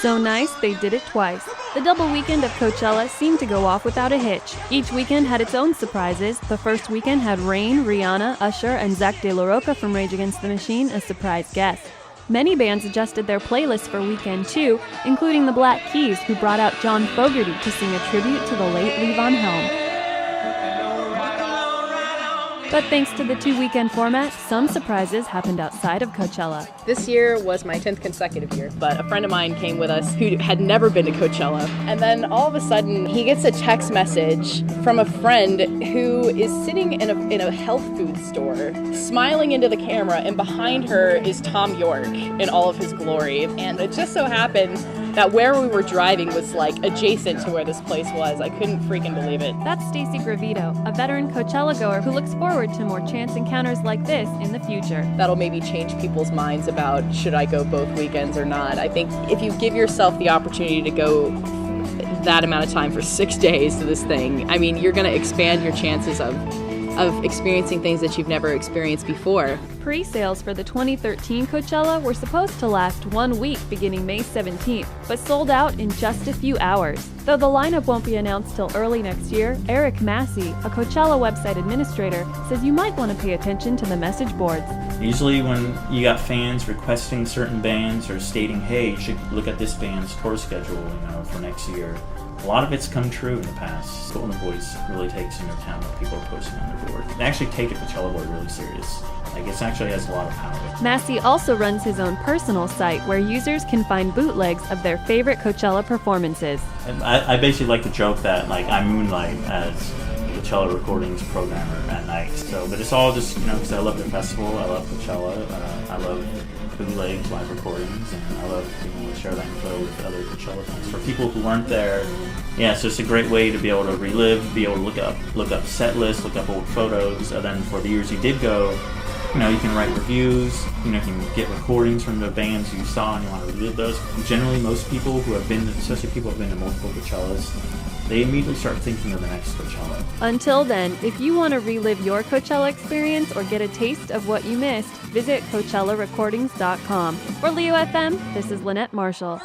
So nice, they did it twice. The double weekend of Coachella seemed to go off without a hitch. Each weekend had its own surprises. The first weekend had Rain, Rihanna, Usher, and Zach De La Rocha from Rage Against the Machine as surprise guests. Many bands adjusted their playlists for Weekend 2, including the Black Keys, who brought out John Fogerty to sing a tribute to the late Levon Helm. But thanks to the two-weekend format, some surprises happened outside of Coachella. This year was my 10th consecutive year, but a friend of mine came with us who had never been to Coachella. And then all of a sudden, he gets a text message from a friend who is sitting in a health food store, smiling into the camera, and behind her is Tom York in all of his glory. And it just so happened that where we were driving was like adjacent to where this place was. I couldn't freaking believe it. That's Stacy Gravito, a veteran Coachella goer who looks forward to more chance encounters like this in the future. That'll maybe change people's minds about should I go both weekends or not. I think if you give yourself the opportunity to go that amount of time for 6 days to this thing, I mean, you're going to expand your chances of experiencing things that you've never experienced before. Pre-sales for the 2013 Coachella were supposed to last 1 week beginning May 17th, but sold out in just a few hours. Though the lineup won't be announced till early next year, Eric Massey, a Coachella website administrator, says you might want to pay attention to the message boards. Usually when you got fans requesting certain bands or stating, hey, you should look at this band's tour schedule, for next year, a lot of it's come true in the past. Tone of voice really takes into account what people are posting on their board. They actually take the Coachella board really serious. It actually has a lot of power. Massey also runs his own personal site where users can find bootlegs of their favorite Coachella performances. I basically like to joke that I moonlight as a Coachella recordings programmer at night. But it's all just because I love the festival, I love Coachella, I love bootlegs, live recordings, and I love being able to share that info with other Coachella fans. For people who weren't there, it's just a great way to be able to relive, be able to look up set lists, look up old photos, and then for the years you did go, you can write reviews, you can get recordings from the bands you saw and you want to relive those. Generally, most people who have been, especially people who have been to multiple Coachellas, they immediately start thinking of the next Coachella. Until then, if you want to relive your Coachella experience or get a taste of what you missed, visit CoachellaRecordings.com. For Leo FM, this is Lynette Marshall.